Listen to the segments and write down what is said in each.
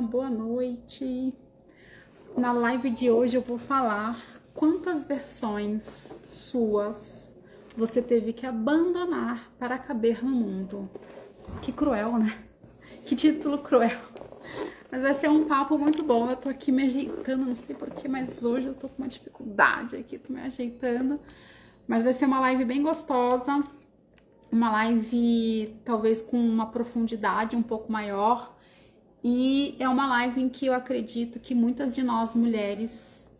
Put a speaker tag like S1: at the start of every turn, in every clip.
S1: boa noite. Na live de hoje eu vou falar quantas versões suas você teve que abandonar para caber no mundo. Que cruel, né? Que título cruel. Mas vai ser um papo muito bom. Eu tô aqui me ajeitando, não sei porquê, mas hoje eu tô com uma dificuldade aqui, tô me ajeitando. Mas vai ser uma live bem gostosa, uma live talvez com uma profundidade um pouco maior. E é uma live em que eu acredito que muitas de nós mulheres,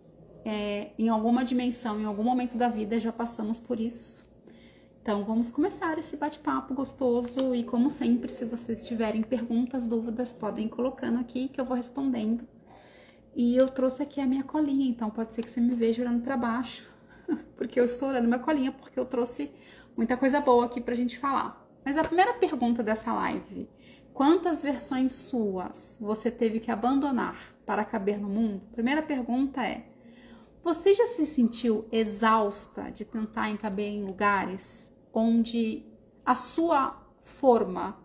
S1: em alguma dimensão, em algum momento da vida, já passamos por isso. Então vamos começar esse bate-papo gostoso e, como sempre, se vocês tiverem perguntas, dúvidas, podem ir colocando aqui que eu vou respondendo. E eu trouxe aqui a minha colinha, então pode ser que você me veja olhando para baixo, porque eu estou olhando minha colinha, porque eu trouxe muita coisa boa aqui pra gente falar. Mas a primeira pergunta dessa live: quantas versões suas você teve que abandonar para caber no mundo? Primeira pergunta é: você já se sentiu exausta de tentar caber em lugares onde a sua forma,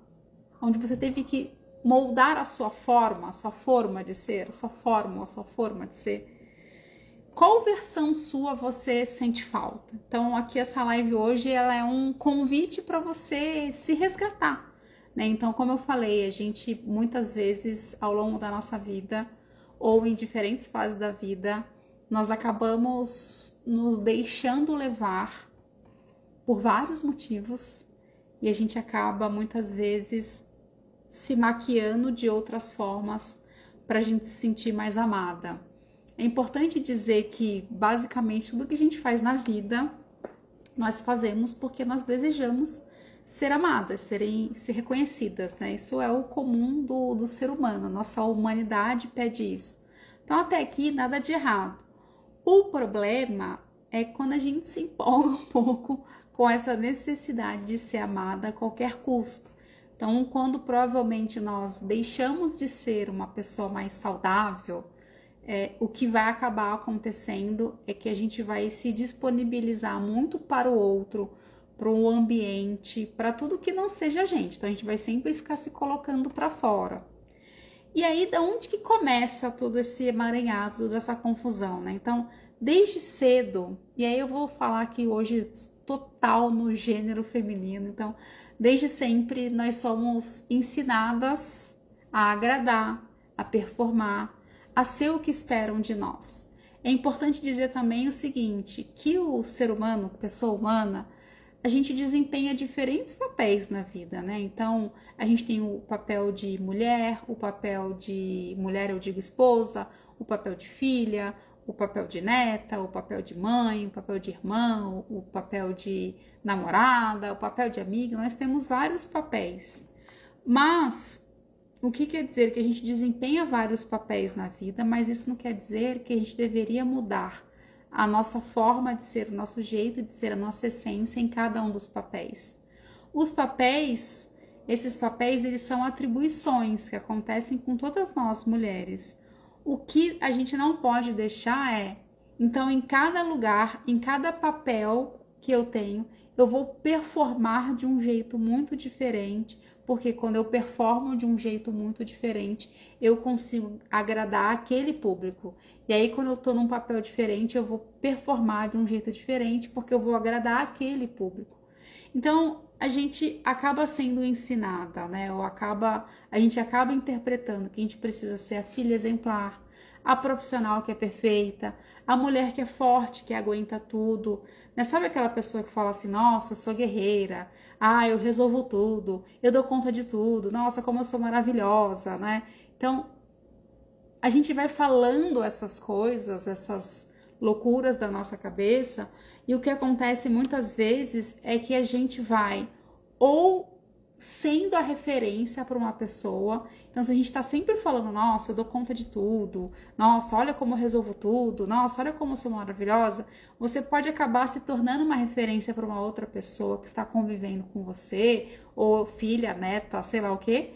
S1: onde você teve que moldar a sua forma de ser, a sua forma de ser? Qual versão sua você sente falta? Então aqui essa live hoje ela é um convite para você se resgatar, né? Então, como eu falei, a gente muitas vezes ao longo da nossa vida ou em diferentes fases da vida, nós acabamos nos deixando levar por vários motivos e a gente acaba muitas vezes se maquiando de outras formas para a gente se sentir mais amada. É importante dizer que basicamente tudo que a gente faz na vida nós fazemos porque nós desejamos ser amadas, ser reconhecidas, né? Isso é o comum do ser humano, nossa humanidade pede isso. Então até aqui nada de errado. O problema é quando a gente se empolga um pouco com essa necessidade de ser amada a qualquer custo. Então, quando provavelmente nós deixamos de ser uma pessoa mais saudável, o que vai acabar acontecendo é que a gente vai se disponibilizar muito para o outro, para o ambiente, para tudo que não seja a gente. Então, a gente vai sempre ficar se colocando para fora. E aí, da onde que começa todo esse emaranhado, toda essa confusão, né? Então, desde cedo, e aí eu vou falar aqui hoje total no gênero feminino, então, desde sempre nós somos ensinadas a agradar, a performar, a ser o que esperam de nós. É importante dizer também o seguinte, que o ser humano, pessoa humana, a gente desempenha diferentes papéis na vida, né? Então, a gente tem o papel de mulher, o papel de mulher, eu digo esposa, o papel de filha, o papel de neta, o papel de mãe, o papel de irmã, o papel de namorada, o papel de amiga. Nós temos vários papéis. Mas o que quer dizer? Que a gente desempenha vários papéis na vida, mas isso não quer dizer que a gente deveria mudar a nossa forma de ser, o nosso jeito de ser, a nossa essência em cada um dos papéis. Os papéis, esses papéis, eles são atribuições que acontecem com todas nós mulheres. O que a gente não pode deixar então, em cada lugar, em cada papel que eu tenho, eu vou performar de um jeito muito diferente, porque quando eu performo de um jeito muito diferente, eu consigo agradar aquele público. E aí, quando eu tô num papel diferente, eu vou performar de um jeito diferente, porque eu vou agradar aquele público. Então, a gente acaba sendo ensinada, né? A gente acaba interpretando que a gente precisa ser a filha exemplar, a profissional que é perfeita, a mulher que é forte, que aguenta tudo, né? Sabe aquela pessoa que fala assim: nossa, eu sou guerreira, eu resolvo tudo, eu dou conta de tudo, nossa, como eu sou maravilhosa, né? Então, a gente vai falando essas coisas, essas loucuras da nossa cabeça, e o que acontece muitas vezes é que a gente vai ou sendo a referência para uma pessoa. Então, se a gente tá sempre falando: nossa, eu dou conta de tudo, nossa, olha como eu resolvo tudo, nossa, olha como eu sou maravilhosa, você pode acabar se tornando uma referência para uma outra pessoa que está convivendo com você, ou filha, neta, sei lá o quê.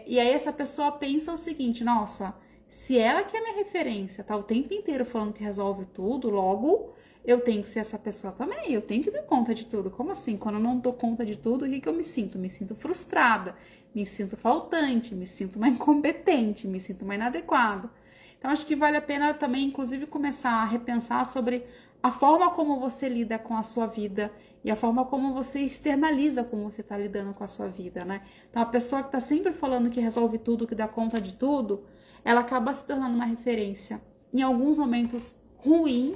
S1: E aí essa pessoa pensa o seguinte: nossa, se ela que é minha referência, tá o tempo inteiro falando que resolve tudo, logo eu tenho que ser essa pessoa também, eu tenho que dar conta de tudo. Como assim? Quando eu não dou conta de tudo, o que eu me sinto? Me sinto frustrada, me sinto faltante, me sinto uma incompetente, me sinto uma inadequada. Então, acho que vale a pena também, inclusive, começar a repensar sobre a forma como você lida com a sua vida e a forma como você externaliza como você está lidando com a sua vida, né? Então, a pessoa que está sempre falando que resolve tudo, que dá conta de tudo, ela acaba se tornando uma referência, em alguns momentos, ruim,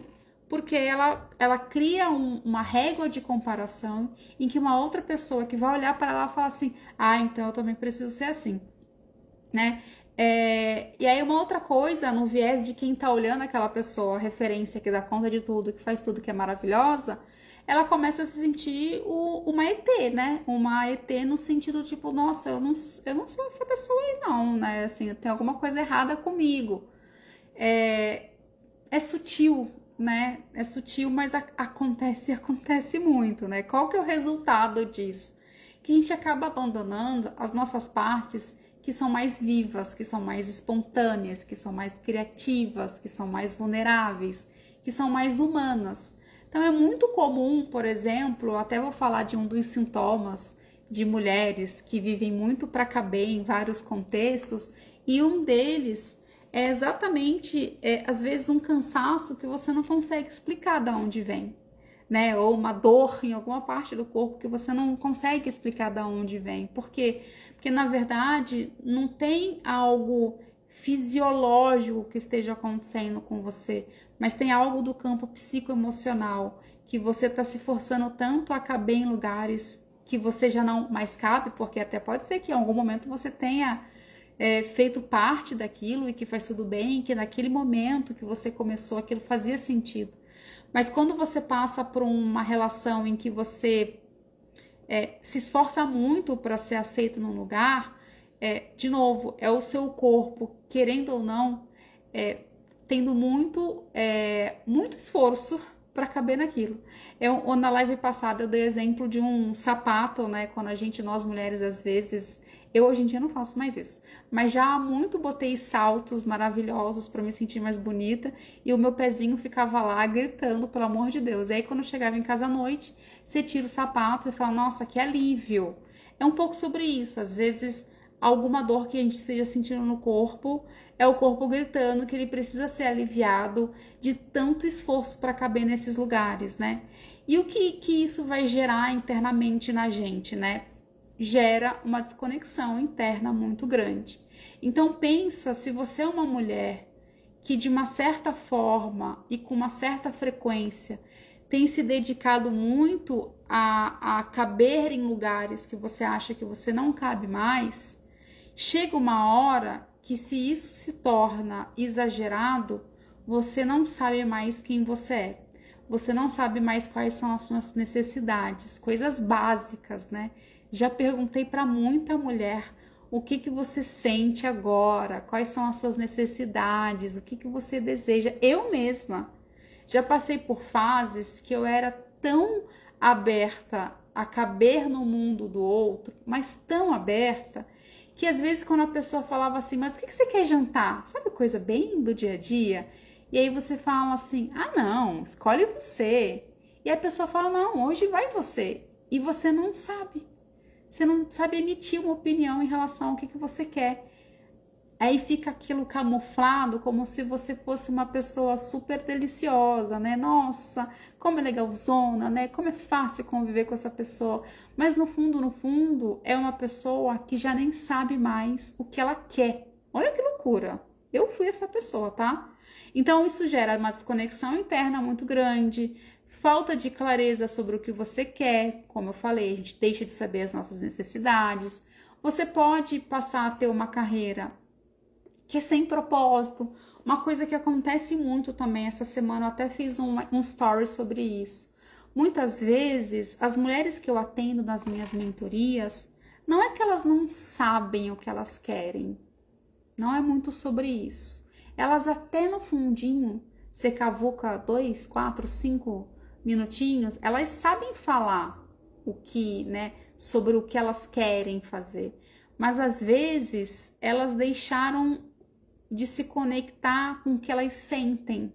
S1: porque ela cria uma régua de comparação em que uma outra pessoa que vai olhar para ela e falar assim, ah, então eu também preciso ser assim, né? E aí uma outra coisa, no viés de quem tá olhando aquela pessoa, a referência que dá conta de tudo, que faz tudo, que é maravilhosa, ela começa a se sentir uma ET, né? Uma ET no sentido tipo, nossa, eu não sou essa pessoa aí não, né? Assim, tem alguma coisa errada comigo. É sutil, né? É sutil, mas acontece muito, né? Qual que é o resultado disso? Que a gente acaba abandonando as nossas partes que são mais vivas, que são mais espontâneas, que são mais criativas, que são mais vulneráveis, que são mais humanas. Então é muito comum, por exemplo, até vou falar de um dos sintomas de mulheres que vivem muito para caber em vários contextos, e um deles é exatamente, às vezes, um cansaço que você não consegue explicar de onde vem, né? Ou uma dor em alguma parte do corpo que você não consegue explicar de onde vem. Por quê? Porque, na verdade, não tem algo fisiológico que esteja acontecendo com você, mas tem algo do campo psicoemocional, que você está se forçando tanto a caber em lugares que você já não mais cabe, porque até pode ser que em algum momento você tenha feito parte daquilo e que faz tudo bem, que naquele momento que você começou aquilo fazia sentido. Mas quando você passa por uma relação em que você se esforça muito para ser aceito num lugar, de novo, é o seu corpo, querendo ou não, tendo muito esforço para caber naquilo. Na live passada eu dei exemplo de um sapato, né? Quando nós mulheres, às vezes, eu hoje em dia não faço mais isso, mas já muito botei saltos maravilhosos para me sentir mais bonita e o meu pezinho ficava lá gritando, pelo amor de Deus. E aí quando eu chegava em casa à noite, você tira o sapato e fala, nossa, que alívio. É um pouco sobre isso, às vezes alguma dor que a gente esteja sentindo no corpo, é o corpo gritando que ele precisa ser aliviado de tanto esforço para caber nesses lugares, né? E o que isso vai gerar internamente na gente, né? Gera uma desconexão interna muito grande. Então pensa, se você é uma mulher que de uma certa forma e com uma certa frequência tem se dedicado muito a caber em lugares que você acha que você não cabe mais, chega uma hora que, se isso se torna exagerado, você não sabe mais quem você é. Você não sabe mais quais são as suas necessidades, coisas básicas, né? Já perguntei para muita mulher o que você sente agora, quais são as suas necessidades, o que você deseja. Eu mesma já passei por fases que eu era tão aberta a caber no mundo do outro, mas tão aberta, que às vezes quando a pessoa falava assim, mas o que você quer jantar? Sabe, coisa bem do dia a dia? E aí você fala assim, ah não, escolhe você. E a pessoa fala, não, hoje vai você. E você não sabe. Você não sabe emitir uma opinião em relação ao que você quer. Aí fica aquilo camuflado como se você fosse uma pessoa super deliciosa, né? Nossa, como é legalzona, né? Como é fácil conviver com essa pessoa. Mas no fundo, é uma pessoa que já nem sabe mais o que ela quer. Olha que loucura. Eu fui essa pessoa, tá? Então isso gera uma desconexão interna muito grande, falta de clareza sobre o que você quer. Como eu falei, a gente deixa de saber as nossas necessidades. Você pode passar a ter uma carreira que é sem propósito. Uma coisa que acontece muito também, essa semana eu até fiz um story sobre isso. Muitas vezes, as mulheres que eu atendo nas minhas mentorias, não é que elas não sabem o que elas querem. Não é muito sobre isso. Elas até no fundinho, você cavuca 2, 4, 5 minutinhos, elas sabem falar o que, né, sobre o que elas querem fazer. Mas às vezes, elas deixaram de se conectar com o que elas sentem.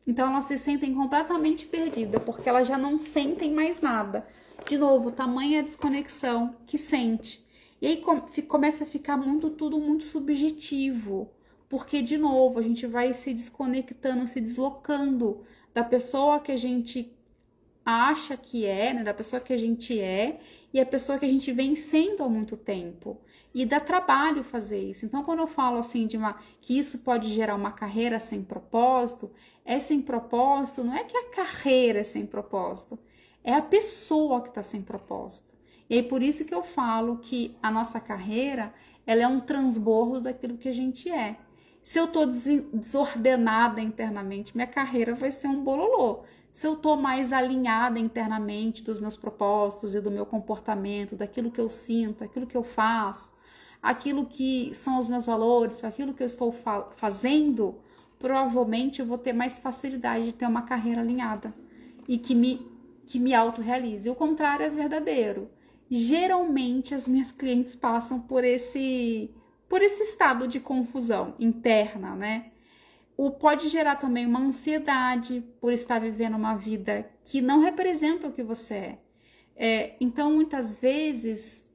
S1: Então elas se sentem completamente perdidas, porque elas já não sentem mais nada. De novo, tamanha desconexão que sente. E aí começa a ficar tudo muito subjetivo, porque, de novo, a gente vai se desconectando, se deslocando da pessoa que a gente acha que é, né, da pessoa que a gente é, e a pessoa que a gente vem sendo há muito tempo. E dá trabalho fazer isso. Então, quando eu falo assim que isso pode gerar uma carreira sem propósito, é sem propósito, não é que a carreira é sem propósito, é a pessoa que está sem propósito. E aí, por isso que eu falo que a nossa carreira, ela é um transbordo daquilo que a gente é. Se eu tô desordenada internamente, minha carreira vai ser um bololô. Se eu tô mais alinhada internamente dos meus propósitos e do meu comportamento, daquilo que eu sinto, daquilo que eu faço, aquilo que são os meus valores, aquilo que eu estou fazendo, provavelmente eu vou ter mais facilidade de ter uma carreira alinhada e que me autorrealize. O contrário é verdadeiro. Geralmente as minhas clientes passam por esse estado de confusão interna, né? Pode gerar também uma ansiedade por estar vivendo uma vida que não representa o que você é. Então, muitas vezes,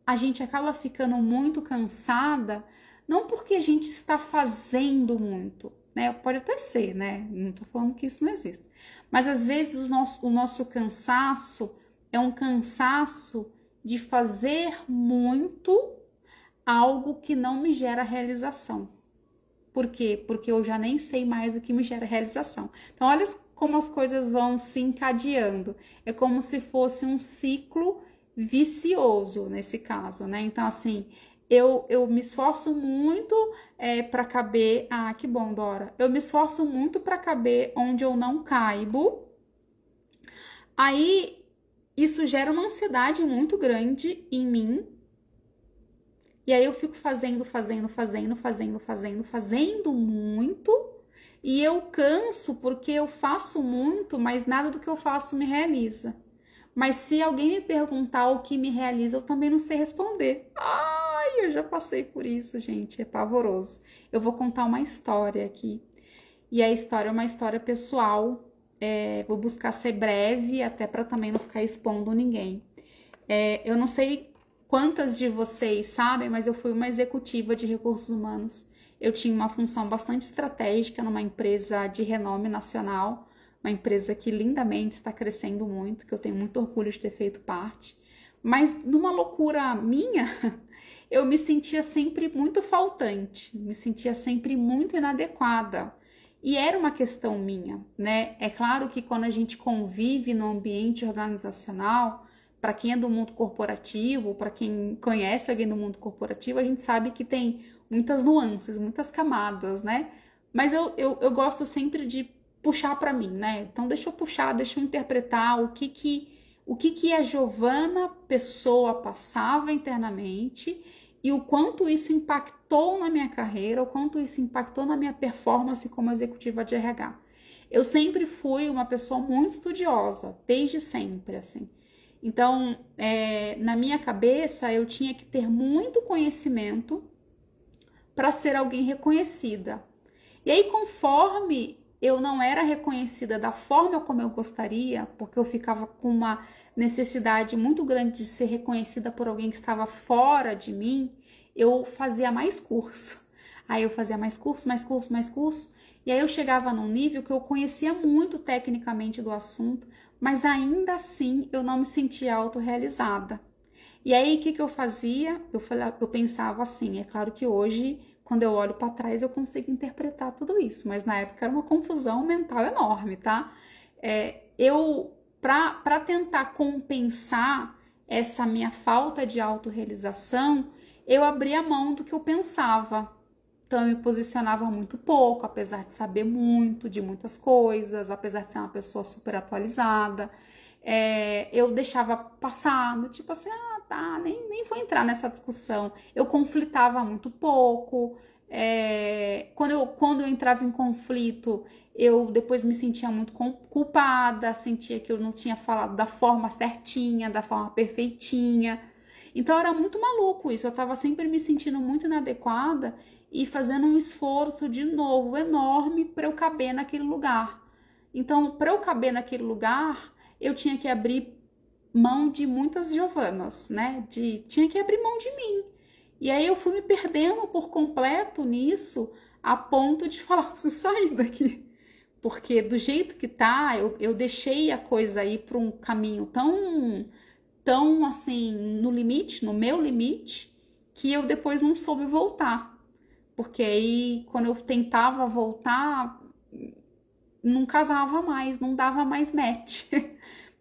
S1: a gente acaba ficando muito cansada, não porque a gente está fazendo muito, né? Pode até ser, né? Não tô falando que isso não existe. Mas, às vezes, o nosso cansaço é um cansaço de fazer muito algo que não me gera realização. Por quê? Porque eu já nem sei mais o que me gera realização. Então, olha como as coisas vão se encadeando. É como se fosse um ciclo vicioso nesse caso, né? Então, assim, eu me esforço muito para caber... Ah, que bom, Dora. Eu me esforço muito para caber onde eu não caibo. Aí, isso gera uma ansiedade muito grande em mim. E aí eu fico fazendo muito, e eu canso porque eu faço muito, mas nada do que eu faço me realiza. Mas se alguém me perguntar o que me realiza, eu também não sei responder. Ai, eu já passei por isso, gente, é pavoroso. Eu vou contar uma história aqui. E a história é uma história pessoal. Vou buscar ser breve, até para também não ficar expondo ninguém. Eu não sei quantas de vocês sabem, mas eu fui uma executiva de recursos humanos. Eu tinha uma função bastante estratégica numa empresa de renome nacional, uma empresa que lindamente está crescendo muito, que eu tenho muito orgulho de ter feito parte. Mas numa loucura minha, eu me sentia sempre muito faltante, me sentia sempre muito inadequada. E era uma questão minha, né? É claro que quando a gente convive no ambiente organizacional, para quem é do mundo corporativo, para quem conhece alguém do mundo corporativo, a gente sabe que tem muitas nuances, muitas camadas, né? Mas eu gosto sempre de puxar para mim, né? Então deixa eu puxar, deixa eu interpretar o que a Giovana pessoa passava internamente e o quanto isso impactou na minha carreira, o quanto isso impactou na minha performance como executiva de RH. Eu sempre fui uma pessoa muito estudiosa, desde sempre, assim. Então, na minha cabeça, eu tinha que ter muito conhecimento para ser alguém reconhecida. E aí, conforme eu não era reconhecida da forma como eu gostaria, porque eu ficava com uma necessidade muito grande de ser reconhecida por alguém que estava fora de mim, eu fazia mais curso. Aí eu fazia mais curso, e aí eu chegava num nível que eu conhecia muito tecnicamente do assunto, mas ainda assim eu não me sentia autorrealizada. E aí o que eu fazia? Eu pensava assim, é claro que hoje, quando eu olho para trás, eu consigo interpretar tudo isso, mas na época era uma confusão mental enorme, tá? Para tentar compensar essa minha falta de autorrealização, eu abria mão do que eu pensava. Então, eu me posicionava muito pouco, apesar de saber muito de muitas coisas, apesar de ser uma pessoa super atualizada. Eu deixava passar, tipo assim, tá, nem vou entrar nessa discussão. Eu conflitava muito pouco. Quando eu entrava em conflito, eu depois me sentia muito culpada, sentia que eu não tinha falado da forma certinha, da forma perfeitinha. Então, era muito maluco isso. Eu tava sempre me sentindo muito inadequada e fazendo um esforço de novo enorme para eu caber naquele lugar. Então, para eu caber naquele lugar, eu tinha que abrir mão de muitas Giovanas, né? Tinha que abrir mão de mim. E aí eu fui me perdendo por completo nisso, a ponto de falar, preciso sair daqui. Porque do jeito que tá, eu deixei a coisa ir para um caminho tão assim, no limite, no meu limite, que eu depois não soube voltar. Porque aí, quando eu tentava voltar, não casava mais, não dava mais match.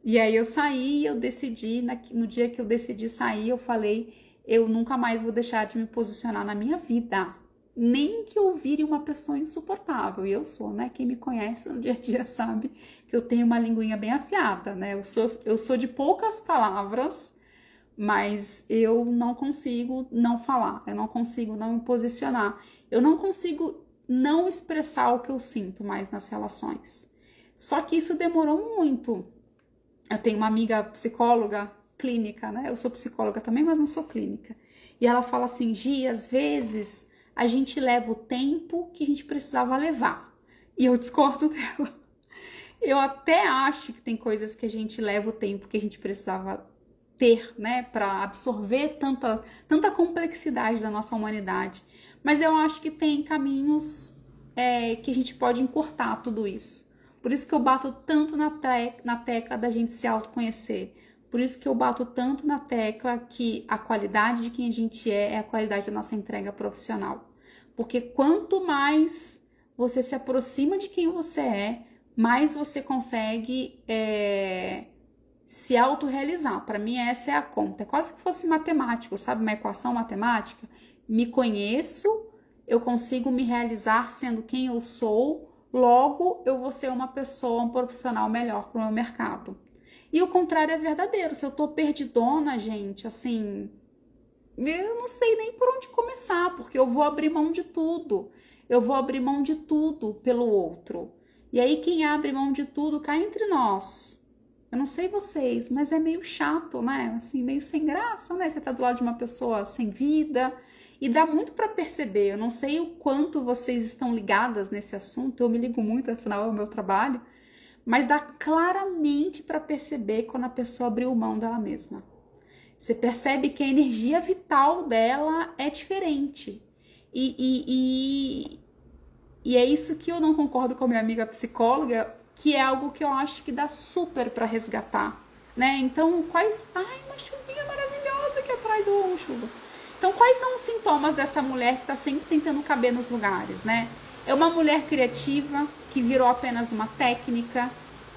S1: E aí eu saí, eu decidi, no dia que eu decidi sair, eu falei, eu nunca mais vou deixar de me posicionar na minha vida. Nem que eu vire uma pessoa insuportável. E eu sou, né? Quem me conhece no dia a dia sabe que eu tenho uma linguinha bem afiada, né? Eu sou de poucas palavras, mas eu não consigo não falar, eu não consigo não me posicionar, eu não consigo não expressar o que eu sinto mais nas relações. Só que isso demorou muito. Eu tenho uma amiga psicóloga clínica, né? Eu sou psicóloga também, mas não sou clínica. E ela fala assim, Gi, às vezes a gente leva o tempo que a gente precisava levar. E eu discordo dela. Eu até acho que tem coisas que a gente leva o tempo que a gente precisava ter, né? Para absorver tanta complexidade da nossa humanidade. Mas eu acho que tem caminhos que a gente pode encurtar tudo isso. Por isso que eu bato tanto na tecla da gente se autoconhecer. Por isso que eu bato tanto na tecla que a qualidade de quem a gente é a qualidade da nossa entrega profissional. Porque quanto mais você se aproxima de quem você é, mais você consegue se autorrealizar. Para mim, essa é a conta. É quase que fosse matemático, sabe? Uma equação matemática. Me conheço, eu consigo me realizar sendo quem eu sou, logo eu vou ser uma pessoa, um profissional melhor para o meu mercado. E o contrário é verdadeiro. Se eu tô perdidona, gente, assim, eu não sei nem por onde começar, porque eu vou abrir mão de tudo. Eu vou abrir mão de tudo pelo outro. E aí quem abre mão de tudo cai entre nós. Eu não sei vocês, mas é meio chato, né? Assim, meio sem graça, né? Você tá do lado de uma pessoa sem vida. E dá muito para perceber. Eu não sei o quanto vocês estão ligadas nesse assunto. Eu me ligo muito, afinal é o meu trabalho. Mas dá claramente para perceber quando a pessoa abriu mão dela mesma. Você percebe que a energia vital dela é diferente. E é isso que eu não concordo com a minha amiga psicóloga, que é algo que eu acho que dá super para resgatar, né? Então, quais... Ai, uma chuvinha maravilhosa aqui atrás, eu amo chuva. Então, quais são os sintomas dessa mulher que está sempre tentando caber nos lugares, né? É uma mulher criativa que virou apenas uma técnica.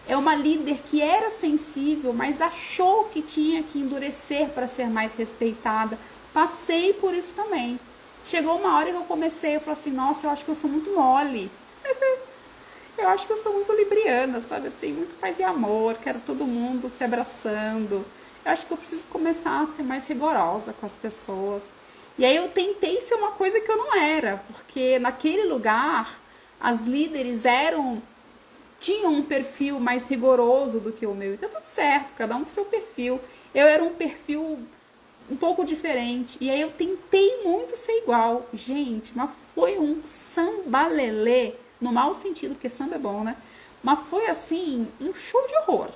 S1: É uma líder que era sensível, mas achou que tinha que endurecer para ser mais respeitada. Passei por isso também. Chegou uma hora que eu comecei, eu falei assim, nossa, eu acho que eu sou muito mole. Eu acho que eu sou muito libriana, sabe assim, muito paz e amor, quero todo mundo se abraçando. Eu acho que eu preciso começar a ser mais rigorosa com as pessoas. E aí eu tentei ser uma coisa que eu não era, porque naquele lugar as líderes tinham um perfil mais rigoroso do que o meu. Então tudo certo, cada um com seu perfil. Eu era um perfil um pouco diferente. E aí eu tentei muito ser igual. Gente, mas foi um sambalelê, no mau sentido, porque samba é bom, né? Mas foi assim, um show de horror.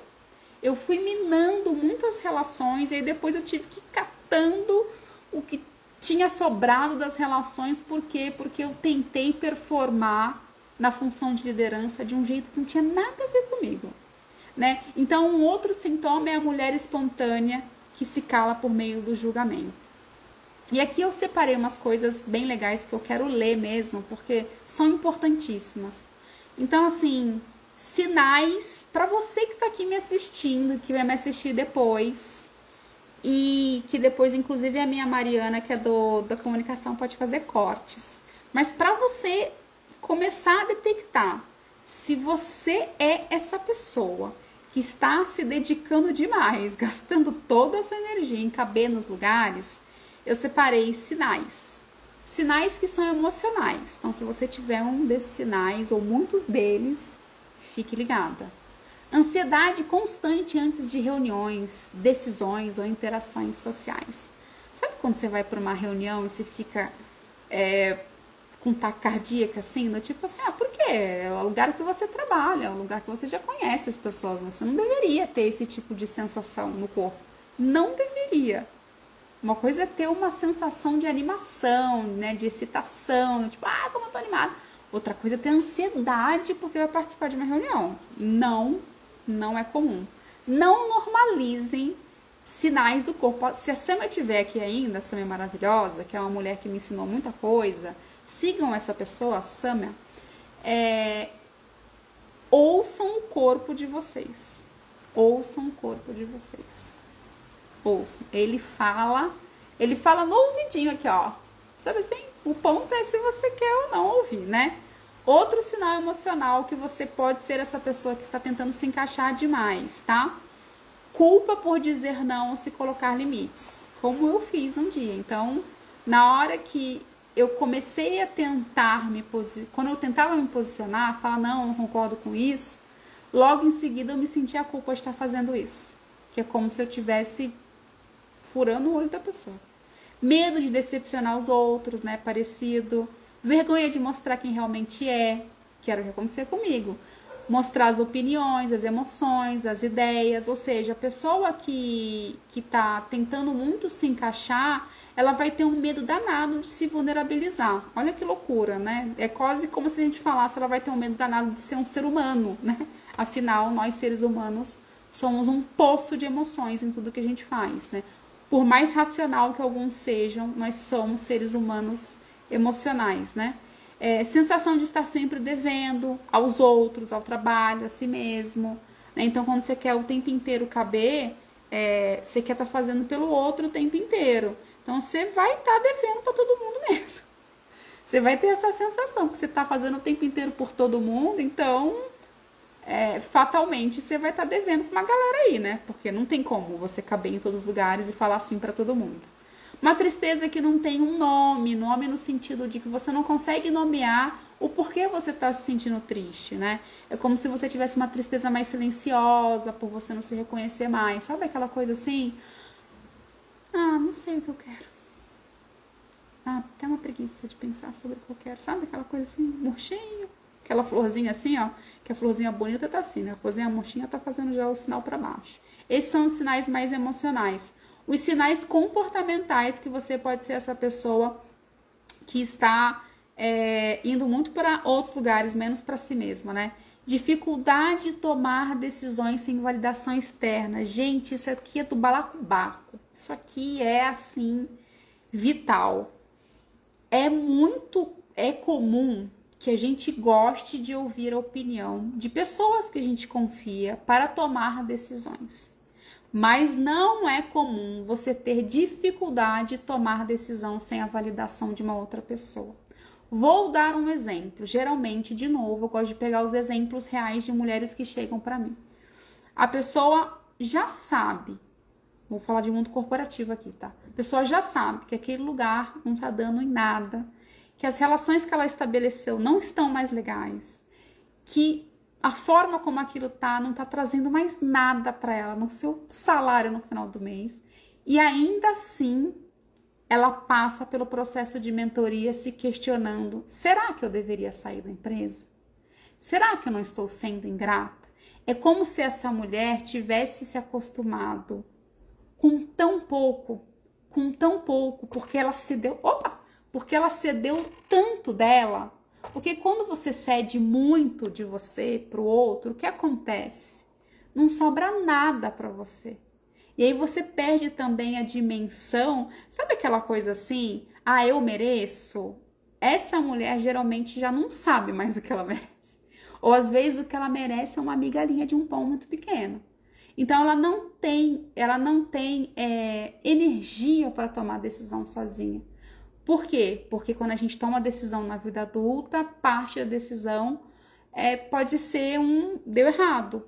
S1: Eu fui minando muitas relações e aí depois eu tive que ir catando o que tinha sobrado das relações. Por quê? Porque eu tentei performar na função de liderança de um jeito que não tinha nada a ver comigo, né? Então, um outro sintoma é a mulher espontânea que se cala por meio do julgamento. E aqui eu separei umas coisas bem legais que eu quero ler mesmo, porque são importantíssimas. Então, assim, sinais para você que está aqui me assistindo, que vai me assistir depois, e que depois, inclusive, a minha Mariana, que é da comunicação, pode fazer cortes. Mas para você começar a detectar se você é essa pessoa que está se dedicando demais, gastando toda a sua energia em caber nos lugares, eu separei sinais. Sinais que são emocionais. Então, se você tiver um desses sinais, ou muitos deles, fique ligada. Ansiedade constante antes de reuniões, decisões ou interações sociais. Sabe quando você vai para uma reunião e você fica com taquicardia, assim, do tipo assim, por quê? É o lugar que você trabalha, é o lugar que você já conhece as pessoas, você não deveria ter esse tipo de sensação no corpo. Não deveria. Uma coisa é ter uma sensação de animação, né, de excitação, tipo, como eu tô animada. Outra coisa é ter ansiedade porque vai participar de uma reunião. Não é comum. Não normalizem sinais do corpo. Se a Samia estiver aqui ainda, a Samia maravilhosa, que é uma mulher que me ensinou muita coisa, sigam essa pessoa, a Samia. Ouçam o corpo de vocês. Ouçam o corpo de vocês. Ouçam. Ele fala no ouvidinho aqui, ó. Sabe assim? O ponto é se você quer ou não ouvir, né? Outro sinal emocional que você pode ser essa pessoa que está tentando se encaixar demais, tá? Culpa por dizer não ou se colocar limites, como eu fiz um dia. Então, na hora que eu comecei a tentar quando eu tentava me posicionar, falar não concordo com isso, logo em seguida eu me sentia a culpa de estar fazendo isso, que é como se eu estivesse furando o olho da pessoa. Medo de decepcionar os outros, né, parecido, vergonha de mostrar quem realmente é, que era o que acontecia comigo. Mostrar as opiniões, as emoções, as ideias, ou seja, a pessoa que tá tentando muito se encaixar, ela vai ter um medo danado de se vulnerabilizar. Olha que loucura, né? É quase como se a gente falasse, ela vai ter um medo danado de ser um ser humano, né? Afinal, nós seres humanos somos um poço de emoções em tudo que a gente faz, né? Por mais racional que alguns sejam, nós somos seres humanos emocionais, né? Sensação de estar sempre devendo aos outros, ao trabalho, a si mesmo, né? Então, quando você quer o tempo inteiro caber, você quer estar fazendo pelo outro o tempo inteiro. Então, você vai estar devendo para todo mundo mesmo. Você vai ter essa sensação que você está fazendo o tempo inteiro por todo mundo, então, fatalmente, você vai estar devendo para uma galera aí, né? Porque não tem como você caber em todos os lugares e falar assim para todo mundo. Uma tristeza que não tem um nome no sentido de que você não consegue nomear o porquê você está se sentindo triste, né? É como se você tivesse uma tristeza mais silenciosa, por você não se reconhecer mais. Sabe aquela coisa assim? Não sei o que eu quero. Até uma preguiça de pensar sobre o que eu quero. Sabe aquela coisa assim, murchinho? Aquela florzinha assim, ó. Que a florzinha bonita tá assim, né? A florzinha murchinha tá fazendo já o sinal para baixo. Esses são os sinais mais emocionais. Os sinais comportamentais que você pode ser essa pessoa que está indo muito para outros lugares, menos para si mesma, né? Dificuldade de tomar decisões sem validação externa. Gente, isso aqui é do balacobaco. Isso aqui é, assim, vital. É comum que a gente goste de ouvir a opinião de pessoas que a gente confia para tomar decisões. Mas não é comum você ter dificuldade de tomar decisão sem a validação de uma outra pessoa. Vou dar um exemplo. Geralmente, de novo, eu gosto de pegar os exemplos reais de mulheres que chegam para mim. A pessoa já sabe, vou falar de mundo corporativo aqui, tá? A pessoa já sabe que aquele lugar não tá dando em nada, que as relações que ela estabeleceu não estão mais legais, que a forma como aquilo tá não tá trazendo mais nada para ela no seu salário no final do mês. E ainda assim, ela passa pelo processo de mentoria se questionando: será que eu deveria sair da empresa? Será que eu não estou sendo ingrata? É como se essa mulher tivesse se acostumado com tão pouco, porque ela cedeu, porque ela cedeu tanto dela. Porque quando você cede muito de você para o outro, o que acontece? Não sobra nada para você. E aí você perde também a dimensão. Sabe aquela coisa assim? Eu mereço? Essa mulher geralmente já não sabe mais o que ela merece. Ou às vezes o que ela merece é uma migalhinha de um pão muito pequeno. Então ela não tem energia para tomar decisão sozinha. Por quê? Porque quando a gente toma decisão na vida adulta, parte da decisão pode ser deu errado.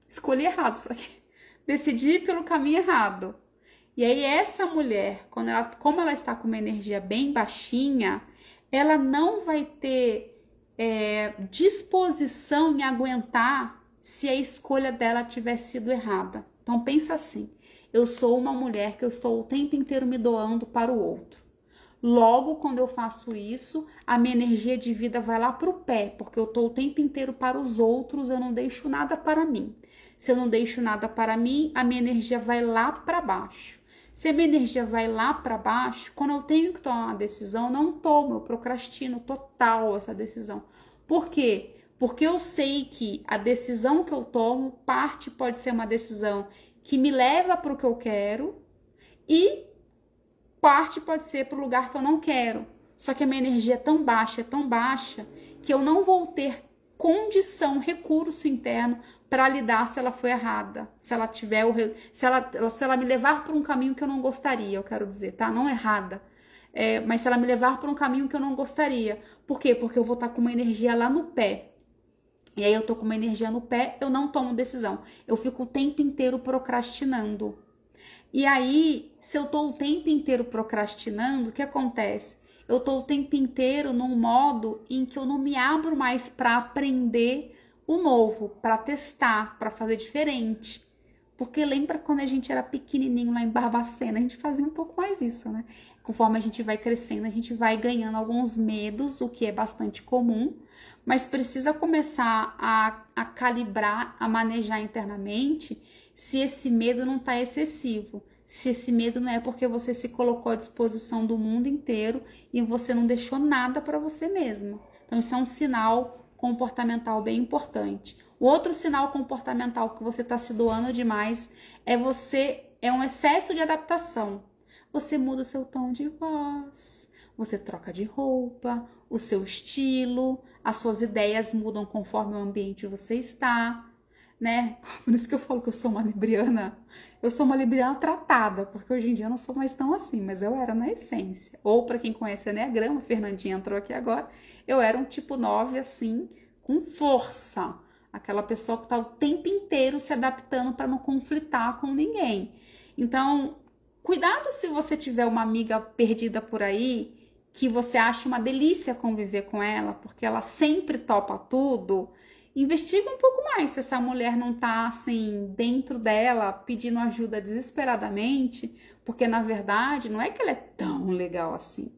S1: Escolhi errado isso aqui. Decidi pelo caminho errado. E aí essa mulher, como ela está com uma energia bem baixinha, ela não vai ter disposição em aguentar se a escolha dela tiver sido errada. Então pensa assim: eu sou uma mulher que eu estou o tempo inteiro me doando para o outro. Logo, quando eu faço isso, a minha energia de vida vai lá pro pé, porque eu tô o tempo inteiro para os outros, eu não deixo nada para mim. Se eu não deixo nada para mim, a minha energia vai lá para baixo. Se a minha energia vai lá para baixo, quando eu tenho que tomar uma decisão, eu não tomo, eu procrastino total essa decisão. Por quê? Porque eu sei que a decisão que eu tomo, parte pode ser uma decisão que me leva para o que eu quero e parte pode ser para o lugar que eu não quero. Só que a minha energia é tão baixa, que eu não vou ter condição, recurso interno para lidar se ela foi errada. Se ela tiver se ela me levar por um caminho que eu não gostaria, eu quero dizer, tá? Não errada. Mas se ela me levar por um caminho que eu não gostaria. Por quê? Porque eu vou estar com uma energia lá no pé. E aí eu tô com uma energia no pé, eu não tomo decisão. Eu fico o tempo inteiro procrastinando. E aí, se eu tô o tempo inteiro procrastinando, o que acontece? Eu tô o tempo inteiro num modo em que eu não me abro mais para aprender o novo, para testar, para fazer diferente. Porque lembra quando a gente era pequenininho lá em Barbacena, a gente fazia um pouco mais isso, né? Conforme a gente vai crescendo, a gente vai ganhando alguns medos, o que é bastante comum, mas precisa começar a calibrar, a manejar internamente se esse medo não está excessivo, se esse medo não é porque você se colocou à disposição do mundo inteiro e você não deixou nada para você mesmo. Então isso é um sinal comportamental bem importante. O outro sinal comportamental que você está se doando demais é um excesso de adaptação. Você muda o seu tom de voz, você troca de roupa, o seu estilo, as suas ideias mudam conforme o ambiente você está, né? Por isso que eu falo que eu sou uma libriana. Eu sou uma libriana tratada, porque hoje em dia eu não sou mais tão assim, mas eu era na essência. Ou para quem conhece o Enneagrama, a Fernandinha entrou aqui agora, eu era um tipo 9 assim, com força. Aquela pessoa que está o tempo inteiro se adaptando para não conflitar com ninguém. Então, cuidado se você tiver uma amiga perdida por aí, que você acha uma delícia conviver com ela, porque ela sempre topa tudo. Investiga um pouco mais se essa mulher não tá assim dentro dela pedindo ajuda desesperadamente, porque na verdade não é que ela é tão legal assim,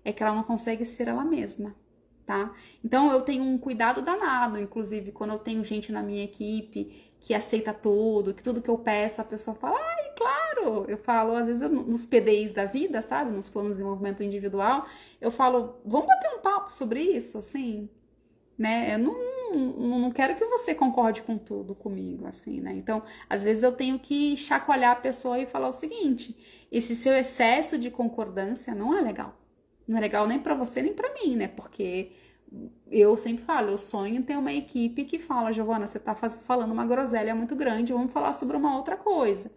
S1: é que ela não consegue ser ela mesma, tá? Então eu tenho um cuidado danado, inclusive quando eu tenho gente na minha equipe que aceita tudo, que tudo que eu peço a pessoa fala, ai, claro, eu falo, às vezes nos PDIs da vida, sabe, nos planos de desenvolvimento individual, eu falo, vamos bater um papo sobre isso, assim, né? Eu não quero que você concorde com tudo comigo, assim, né? Então, às vezes eu tenho que chacoalhar a pessoa e falar o seguinte, esse seu excesso de concordância não é legal. Não é legal nem pra você, nem pra mim, né? Porque eu sempre falo, eu sonho em ter uma equipe que fala, Giovana, você tá falando uma groselha muito grande, vamos falar sobre uma outra coisa.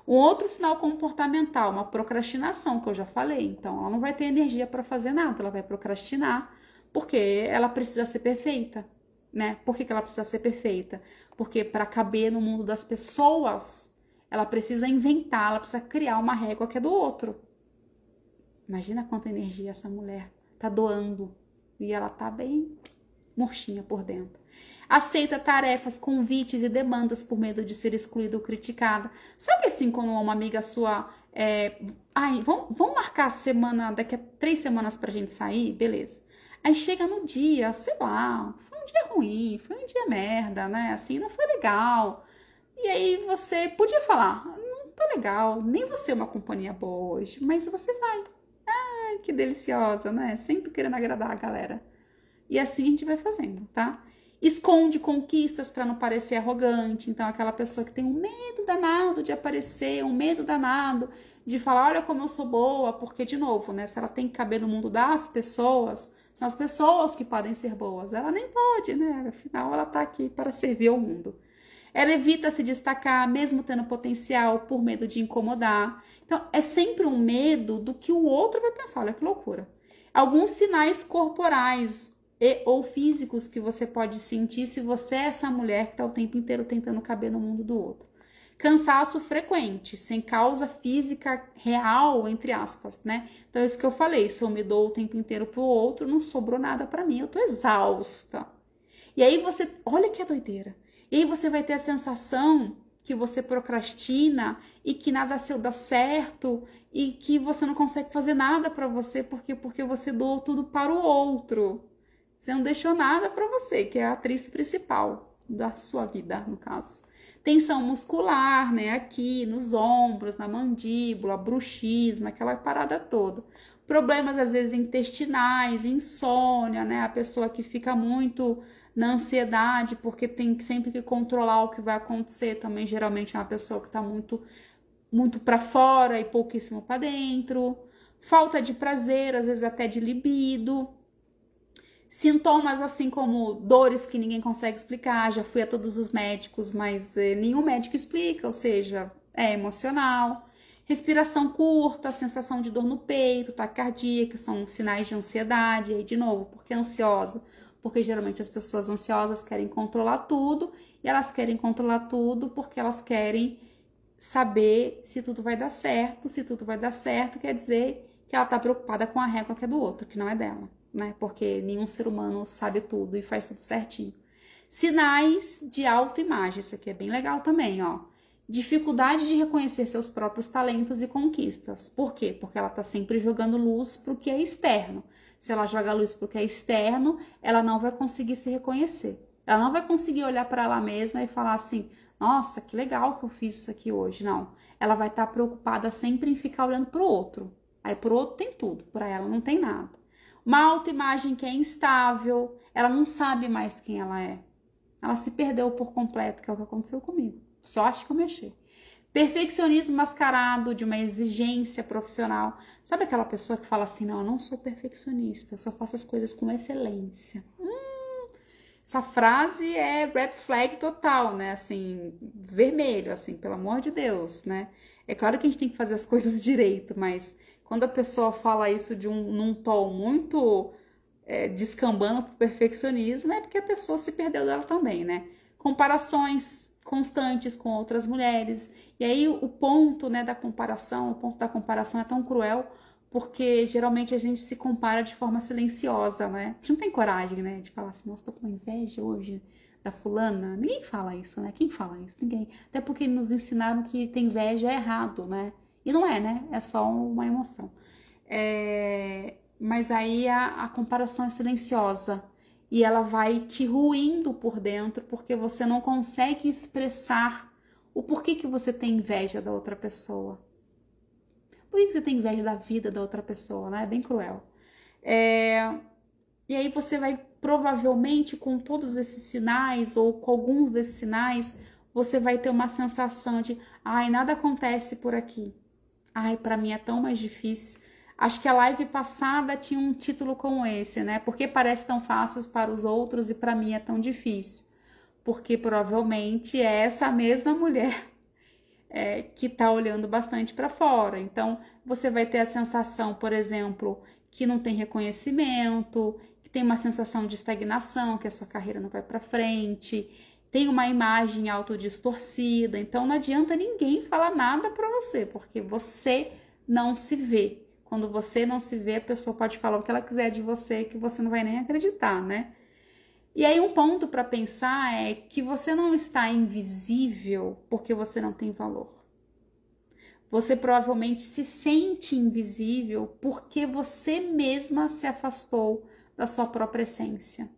S1: Um outro sinal comportamental, uma procrastinação, que eu já falei. Então, ela não vai ter energia para fazer nada, ela vai procrastinar, porque ela precisa ser perfeita, né? Por que ela precisa ser perfeita? Porque para caber no mundo das pessoas, ela precisa inventar, ela precisa criar uma régua que é do outro. Imagina quanta energia essa mulher tá doando e ela tá bem murchinha por dentro. Aceita tarefas, convites e demandas por medo de ser excluída ou criticada. Sabe assim, quando uma amiga sua... vamos marcar a semana, daqui a 3 semanas pra gente sair? Beleza. Aí chega no dia, sei lá, foi um dia ruim, foi um dia merda, né? Assim, não foi legal. E aí você podia falar, não tô legal, nem você é uma companhia boa hoje, mas você vai. Ai, que deliciosa, né? Sempre querendo agradar a galera. E assim a gente vai fazendo, tá? Esconde conquistas para não parecer arrogante. Então, aquela pessoa que tem um medo danado de aparecer, um medo danado de falar, olha como eu sou boa, porque, de novo, né? Se ela tem que caber no mundo das pessoas, são as pessoas que podem ser boas. Ela nem pode, né? Afinal, ela tá aqui para servir ao mundo. Ela evita se destacar, mesmo tendo potencial, por medo de incomodar. Então, é sempre um medo do que o outro vai pensar. Olha que loucura. Alguns sinais corporais ou físicos que você pode sentir se você é essa mulher que está o tempo inteiro tentando caber no mundo do outro. Cansaço frequente, sem causa física real, entre aspas, né? Então, é isso que eu falei. Se eu me dou o tempo inteiro pro outro, não sobrou nada para mim. Eu tô exausta. E aí você... Olha que doideira. E aí você vai ter a sensação que você procrastina e que nada seu dá certo e que você não consegue fazer nada para você porque você doou tudo para o outro. Você não deixou nada para você, que é a atriz principal da sua vida, no caso. Tensão muscular, né? Aqui nos ombros, na mandíbula, bruxismo, aquela parada toda. Problemas, às vezes, intestinais, insônia, né? A pessoa que fica muito na ansiedade porque tem sempre que controlar o que vai acontecer. Também, geralmente, é uma pessoa que está muito para fora e pouquíssimo para dentro. Falta de prazer, às vezes até de libido. Sintomas assim como dores que ninguém consegue explicar. Já fui a todos os médicos, mas nenhum médico explica, ou seja, é emocional. Respiração curta, sensação de dor no peito, taquicardia, que são sinais de ansiedade. E aí, de novo, porque ansiosa? Porque geralmente as pessoas ansiosas querem controlar tudo, e elas querem controlar tudo porque elas querem saber se tudo vai dar certo. Se tudo vai dar certo, quer dizer que ela tá preocupada com a régua que é do outro, que não é dela, né? Porque nenhum ser humano sabe tudo e faz tudo certinho. Sinais de autoimagem, isso aqui é bem legal também, ó. Dificuldade de reconhecer seus próprios talentos e conquistas. Por quê? Porque ela tá sempre jogando luz pro que é externo. Se ela joga luz pro que é externo, ela não vai conseguir se reconhecer. Ela não vai conseguir olhar para ela mesma e falar assim, nossa, que legal que eu fiz isso aqui hoje. Não. Ela vai estar preocupada sempre em ficar olhando pro outro. Aí pro outro tem tudo, para ela não tem nada. Uma autoimagem que é instável, ela não sabe mais quem ela é. Ela se perdeu por completo, que é o que aconteceu comigo. Sorte que eu mexi. Perfeccionismo mascarado de uma exigência profissional. Sabe aquela pessoa que fala assim, não, eu não sou perfeccionista, eu só faço as coisas com excelência. Essa frase é red flag total, né? Assim, vermelho, assim, pelo amor de Deus, né? É claro que a gente tem que fazer as coisas direito, mas quando a pessoa fala isso num tom muito descambando pro perfeccionismo, é porque a pessoa se perdeu dela também, né? Comparações constantes com outras mulheres. E aí o ponto, né, da comparação, o ponto da comparação é tão cruel, porque geralmente a gente se compara de forma silenciosa, né? A gente não tem coragem, né, de falar assim, nossa, tô com inveja hoje da fulana. Ninguém fala isso, né? Quem fala isso? Ninguém. Até porque nos ensinaram que ter inveja é errado, né? E não é, né? É só uma emoção. Mas aí a comparação é silenciosa e ela vai te ruindo por dentro porque você não consegue expressar o porquê que você tem inveja da outra pessoa. Por que você tem inveja da vida da outra pessoa, né? É bem cruel. E aí você vai, provavelmente, com todos esses sinais ou com alguns desses sinais, você vai ter uma sensação de, ai, nada acontece por aqui. Ai, pra mim é tão mais difícil. Acho que a live passada tinha um título como esse, né? Porque parece tão fácil para os outros e pra mim é tão difícil. Porque provavelmente é essa mesma mulher que tá olhando bastante para fora. Então, você vai ter a sensação, por exemplo, que não tem reconhecimento, que tem uma sensação de estagnação, que a sua carreira não vai para frente, tem uma imagem autodistorcida. Então, não adianta ninguém falar nada para você, porque você não se vê. Quando você não se vê, a pessoa pode falar o que ela quiser de você, que você não vai nem acreditar, né? E aí um ponto para pensar é que você não está invisível porque você não tem valor. Você provavelmente se sente invisível porque você mesma se afastou da sua própria essência.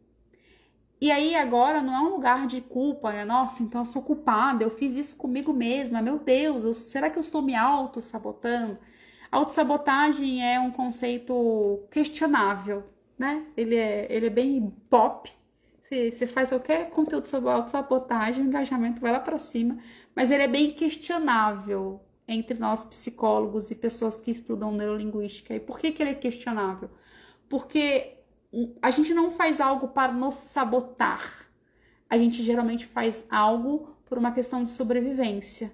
S1: E aí agora não é um lugar de culpa, né? Nossa, então eu sou culpada, eu fiz isso comigo mesma, meu Deus, será que eu estou me auto-sabotando? Autossabotagem é um conceito questionável, né? Ele é bem pop. Você faz qualquer conteúdo sobre autossabotagem, o engajamento vai lá para cima, mas ele é bem questionável entre nós psicólogos e pessoas que estudam neurolinguística. E por que ele é questionável? Porque a gente não faz algo para nos sabotar, a gente geralmente faz algo por uma questão de sobrevivência.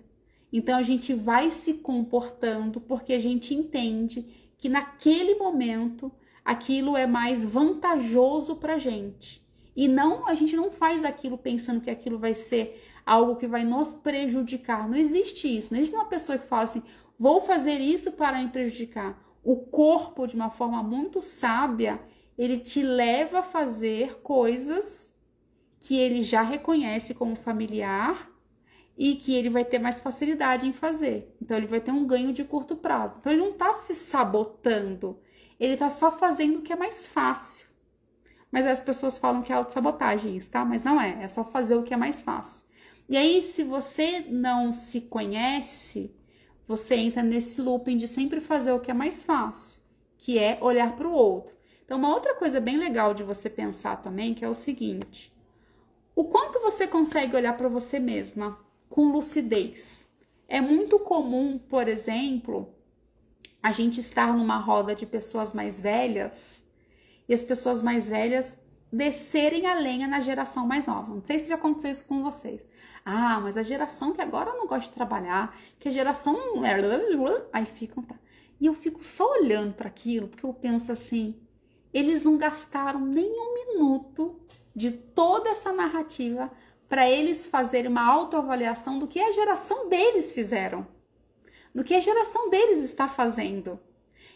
S1: Então a gente vai se comportando porque a gente entende que naquele momento aquilo é mais vantajoso pra gente. E não, a gente não faz aquilo pensando que aquilo vai ser algo que vai nos prejudicar. Não existe isso. Não existe uma pessoa que fala assim, vou fazer isso para me prejudicar. O corpo, de uma forma muito sábia, ele te leva a fazer coisas que ele já reconhece como familiar e que ele vai ter mais facilidade em fazer. Então, ele vai ter um ganho de curto prazo. Então, ele não tá se sabotando, ele tá só fazendo o que é mais fácil. Mas as pessoas falam que é autossabotagem isso, tá? Mas não é só fazer o que é mais fácil. E aí, se você não se conhece, você entra nesse looping de sempre fazer o que é mais fácil, que é olhar para o outro. Então, uma outra coisa bem legal de você pensar também, que é o seguinte: o quanto você consegue olhar para você mesma com lucidez? É muito comum, por exemplo, a gente estar numa roda de pessoas mais velhas e as pessoas mais velhas descerem a lenha na geração mais nova. Não sei se já aconteceu isso com vocês. Ah, mas a geração que agora não gosta de trabalhar, que a geração... Aí ficam... Tá. E eu fico só olhando para aquilo, porque eu penso assim, eles não gastaram nem um minuto de toda essa narrativa para eles fazerem uma autoavaliação do que a geração deles fizeram, do que a geração deles está fazendo.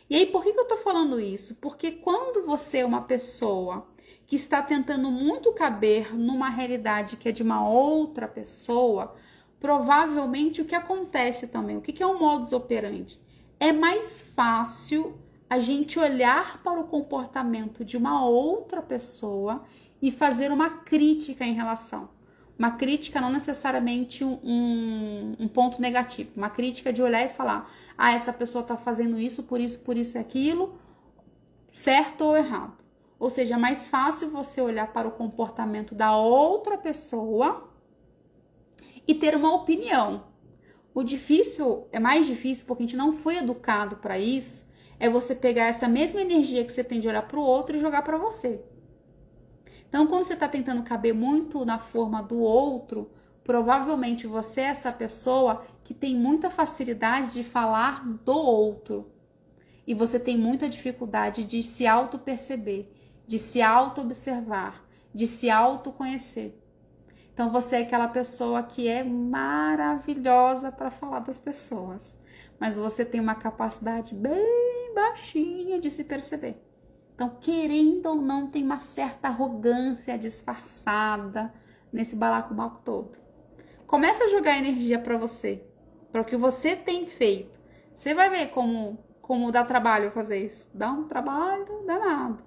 S1: E aí, por que eu tô falando isso? Porque quando você é uma pessoa que está tentando muito caber numa realidade que é de uma outra pessoa, provavelmente o que acontece também, o que é um modus operandi? É mais fácil a gente olhar para o comportamento de uma outra pessoa e fazer uma crítica em relação. Uma crítica não necessariamente um ponto negativo. Uma crítica de olhar e falar, ah, essa pessoa tá fazendo isso e aquilo, certo ou errado. Ou seja, é mais fácil você olhar para o comportamento da outra pessoa e ter uma opinião. O difícil, é mais difícil porque a gente não foi educado para isso, é você pegar essa mesma energia que você tem de olhar para o outro e jogar para você. Então, quando você está tentando caber muito na forma do outro, provavelmente você é essa pessoa que tem muita facilidade de falar do outro. E você tem muita dificuldade de se auto-perceber, de se auto-observar, de se auto-conhecer. Então, você é aquela pessoa que é maravilhosa para falar das pessoas, mas você tem uma capacidade bem baixinha de se perceber. Então, querendo ou não, tem uma certa arrogância disfarçada nesse balacobaco todo. Começa a jogar energia para você, para o que você tem feito. Você vai ver como dá trabalho fazer isso. Dá um trabalho danado.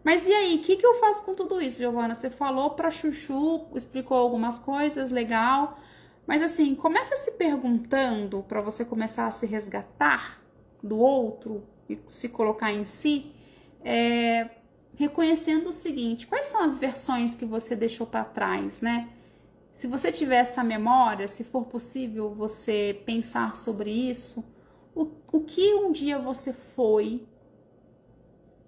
S1: Mas e aí, o que eu faço com tudo isso, Giovana? Você falou para Chuchu, explicou algumas coisas, legal. Mas assim, começa se perguntando, para você começar a se resgatar do outro e se colocar em si, reconhecendo o seguinte: quais são as versões que você deixou para trás, né? Se você tiver essa memória, se for possível você pensar sobre isso, o que um dia você foi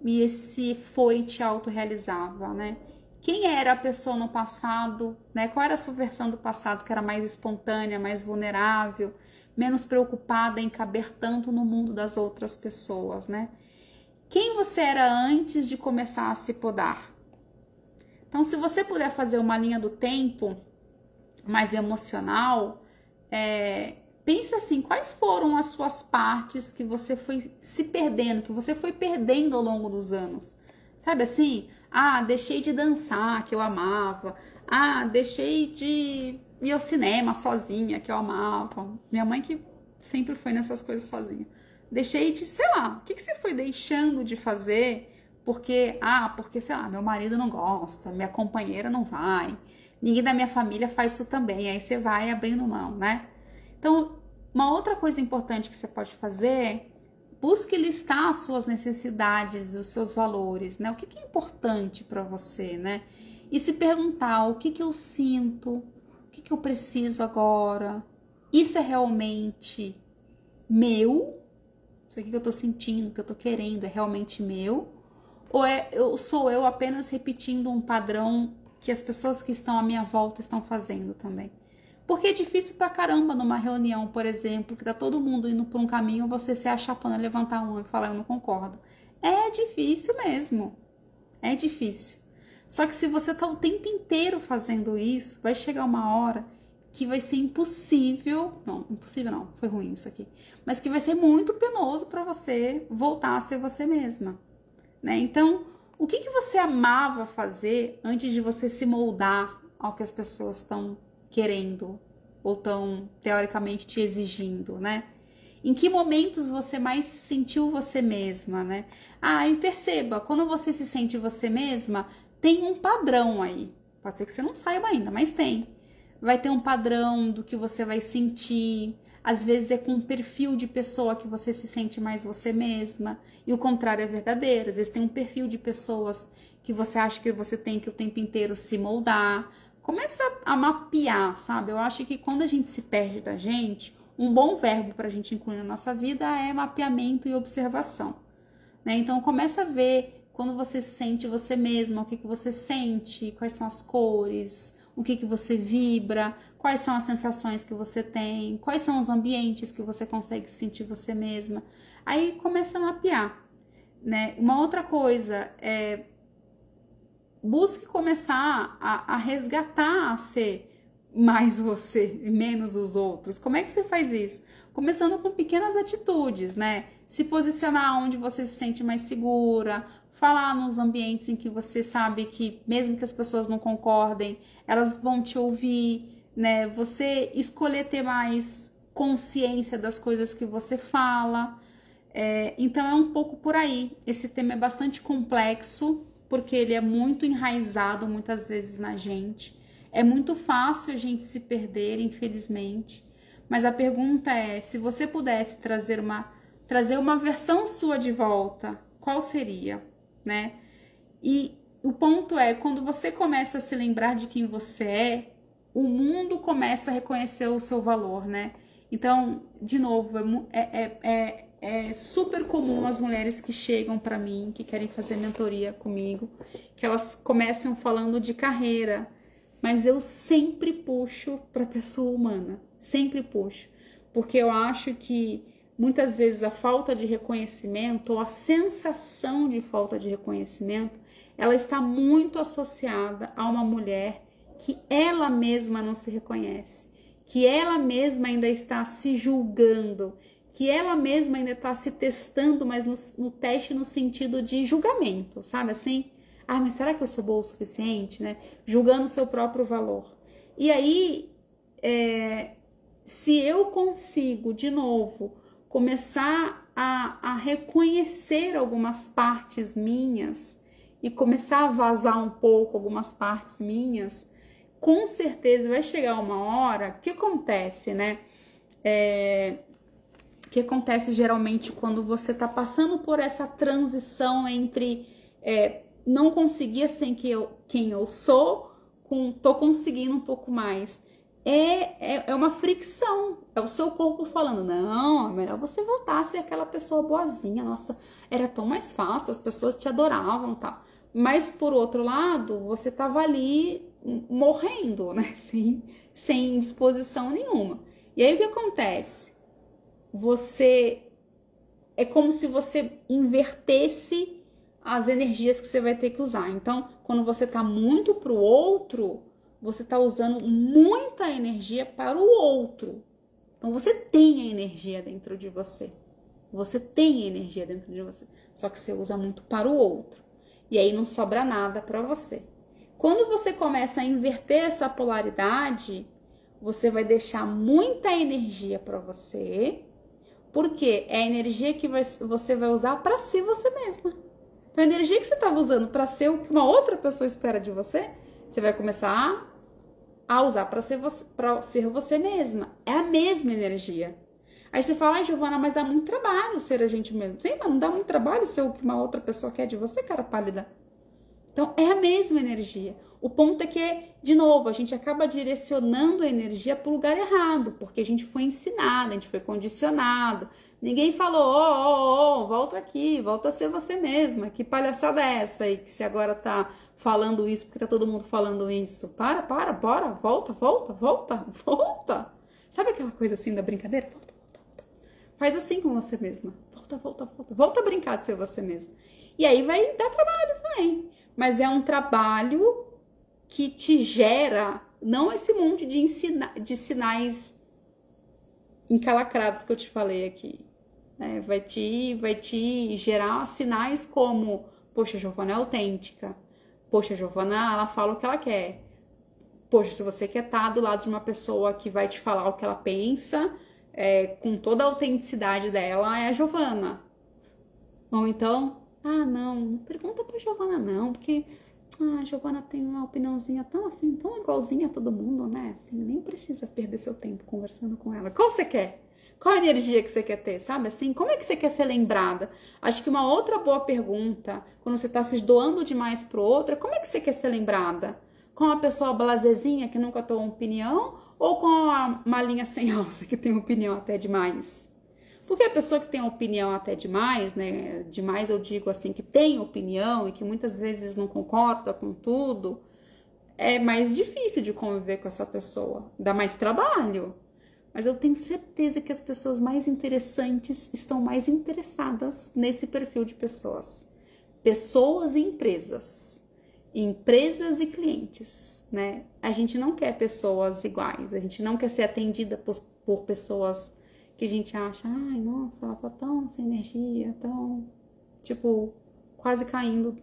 S1: e esse foi te autorrealizava, né? Quem era a pessoa no passado, né? Qual era a sua versão do passado que era mais espontânea, mais vulnerável, menos preocupada em caber tanto no mundo das outras pessoas, né? Quem você era antes de começar a se podar? Então, se você puder fazer uma linha do tempo mais emocional, pensa assim, quais foram as suas partes que você foi se perdendo, que você foi perdendo ao longo dos anos? Sabe assim? Ah, deixei de dançar, que eu amava. Ah, deixei de ir ao cinema sozinha, que eu amava. Minha mãe que sempre foi nessas coisas sozinha. Deixei de, sei lá, o que você foi deixando de fazer porque, sei lá, meu marido não gosta, minha companheira não vai, ninguém da minha família faz isso também, aí você vai abrindo mão, né? Então, uma outra coisa importante que você pode fazer, busque listar as suas necessidades, os seus valores, né? O que é importante para você, né? E se perguntar o que eu sinto, o que eu preciso agora, isso é realmente meu? Isso aqui que eu tô sentindo, que eu tô querendo, é realmente meu? Ou sou eu apenas repetindo um padrão que as pessoas que estão à minha volta estão fazendo também? Porque é difícil pra caramba numa reunião, por exemplo, que tá todo mundo indo por um caminho, você ser a chatona, levantar a mão e falar, eu não concordo. É difícil mesmo. É difícil. Só que se você tá o tempo inteiro fazendo isso, vai chegar uma hora que vai ser impossível, não, foi ruim isso aqui, mas que vai ser muito penoso para você voltar a ser você mesma, né? Então, o que você amava fazer antes de você se moldar ao que as pessoas estão querendo ou estão teoricamente te exigindo, né? Em que momentos você mais sentiu você mesma, né? Ah, e perceba, quando você se sente você mesma, tem um padrão aí. Pode ser que você não saiba ainda, mas tem. Vai ter um padrão do que você vai sentir. Às vezes é com um perfil de pessoa que você se sente mais você mesma. E o contrário é verdadeiro. Às vezes tem um perfil de pessoas que você acha que você tem que o tempo inteiro se moldar. Começa a mapear, sabe? Eu acho que quando a gente se perde da gente, um bom verbo para a gente incluir na nossa vida é mapeamento e observação, né? Então começa a ver quando você se sente você mesma, o que você sente, quais são as cores, o que você vibra, quais são as sensações que você tem, quais são os ambientes que você consegue sentir você mesma. Aí começa a mapear, né? Uma outra coisa é busque começar a resgatar, a ser mais você e menos os outros. Como é que você faz isso? Começando com pequenas atitudes, né? Se posicionar onde você se sente mais segura, falar nos ambientes em que você sabe que, mesmo que as pessoas não concordem, elas vão te ouvir, né? Você escolher ter mais consciência das coisas que você fala. Então é um pouco por aí. Esse tema é bastante complexo, porque ele é muito enraizado muitas vezes na gente. É muito fácil a gente se perder, infelizmente. Mas a pergunta é, se você pudesse trazer uma versão sua de volta, qual seria, né? E o ponto é, quando você começa a se lembrar de quem você é, o mundo começa a reconhecer o seu valor, né? Então, de novo, é super comum as mulheres que chegam para mim, que querem fazer mentoria comigo, que elas começam falando de carreira, mas eu sempre puxo para a pessoa humana, sempre puxo, porque eu acho que muitas vezes a falta de reconhecimento ou a sensação de falta de reconhecimento, ela está muito associada a uma mulher que ela mesma não se reconhece, que ela mesma ainda está se julgando, que ela mesma ainda está se testando, mas no teste no sentido de julgamento, sabe assim? Ah, mas será que eu sou boa o suficiente, né? Julgando o seu próprio valor. E aí, se eu consigo, de novo, começar a reconhecer algumas partes minhas e começar a vazar um pouco algumas partes minhas, com certeza vai chegar uma hora, o que acontece, né? O que acontece geralmente quando você tá passando por essa transição entre não conseguia ser quem eu sou, tô conseguindo um pouco mais. É uma fricção, é o seu corpo falando, não, é melhor você voltar a ser aquela pessoa boazinha, nossa, era tão mais fácil, as pessoas te adoravam e tal. Mas, por outro lado, você tava ali morrendo, né, sem disposição nenhuma. E aí, o que acontece? É como se você invertesse as energias que você vai ter que usar. Então, quando você tá muito pro outro, você tá usando muita energia para o outro. Então, você tem a energia dentro de você. Você tem a energia dentro de você. Só que você usa muito para o outro. E aí não sobra nada para você. Quando você começa a inverter essa polaridade, você vai deixar muita energia para você, porque é a energia que você vai usar para ser você mesma. Então, a energia que você estava usando para ser o que uma outra pessoa espera de você, você vai começar a usar para ser você mesma. É a mesma energia. Aí você fala, ai, Giovana, mas dá muito trabalho ser a gente mesmo. Sim, mas não dá muito trabalho ser o que uma outra pessoa quer de você, cara pálida. Então, é a mesma energia. O ponto é que, de novo, a gente acaba direcionando a energia para o lugar errado, porque a gente foi ensinado, a gente foi condicionado. Ninguém falou, volta aqui, volta a ser você mesma. Que palhaçada é essa aí que você agora tá falando isso porque tá todo mundo falando isso? Bora, volta. Sabe aquela coisa assim da brincadeira? Volta. Faz assim com você mesma. Volta a brincar de ser você mesma. E aí vai dar trabalho também. Mas é um trabalho que te gera, não esse monte de sinais encalacrados que eu te falei aqui, né? Vai te gerar sinais como, poxa, a Giovana é autêntica, poxa, a Giovana, ela fala o que ela quer, poxa, se você quer estar do lado de uma pessoa que vai te falar o que ela pensa, com toda a autenticidade dela, é a Giovana. Ou então, não pergunta pra Giovana não, porque a Giovana tem uma opiniãozinha tão assim, tão igualzinha a todo mundo, né? Assim, nem precisa perder seu tempo conversando com ela. Qual você quer? Qual a energia que você quer ter, sabe? Assim, como é que você quer ser lembrada? Acho que uma outra boa pergunta, quando você tá se doando demais pro outro, é como é que você quer ser lembrada? Com uma pessoa blasezinha que nunca tomou opinião ou com a malinha sem alça que tem opinião até demais? Porque a pessoa que tem opinião até demais, né? Demais eu digo assim, que tem opinião e que muitas vezes não concorda com tudo, é mais difícil de conviver com essa pessoa, dá mais trabalho. Mas eu tenho certeza que as pessoas mais interessantes estão mais interessadas nesse perfil de pessoas. Pessoas e empresas. Empresas e clientes, né? A gente não quer pessoas iguais, a gente não quer ser atendida por pessoas que a gente acha, ai, nossa, ela tá tão sem energia, tão, tipo, quase caindo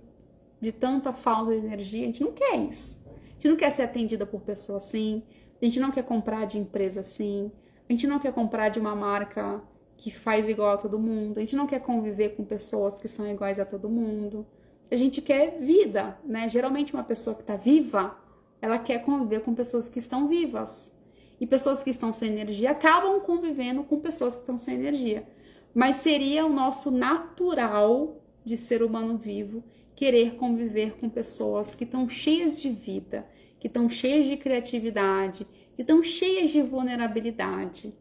S1: de tanta falta de energia. A gente não quer isso. A gente não quer ser atendida por pessoa assim, a gente não quer comprar de empresa assim, a gente não quer comprar de uma marca que faz igual a todo mundo, a gente não quer conviver com pessoas que são iguais a todo mundo. A gente quer vida, né? Geralmente uma pessoa que tá viva, ela quer conviver com pessoas que estão vivas. E pessoas que estão sem energia acabam convivendo com pessoas que estão sem energia. Mas seria o nosso natural de ser humano vivo querer conviver com pessoas que estão cheias de vida, que estão cheias de criatividade, que estão cheias de vulnerabilidade,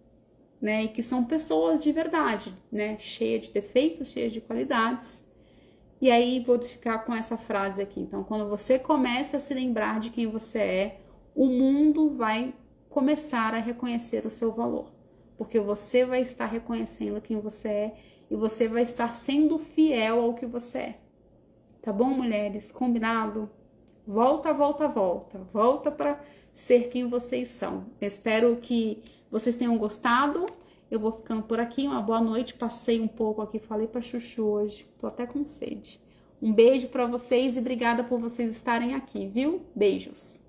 S1: né? E que são pessoas de verdade, né? Cheias de defeitos, cheias de qualidades. E aí vou ficar com essa frase aqui. Então, quando você começa a se lembrar de quem você é, o mundo vai começar a reconhecer o seu valor, porque você vai estar reconhecendo quem você é e você vai estar sendo fiel ao que você é. Tá bom, mulheres? Combinado? Volta, volta, volta. Volta para ser quem vocês são. Eu espero que vocês tenham gostado. Eu vou ficando por aqui. Uma boa noite. Passei um pouco aqui, falei pra Chuchu hoje. Tô até com sede. Um beijo para vocês e obrigada por vocês estarem aqui, viu? Beijos.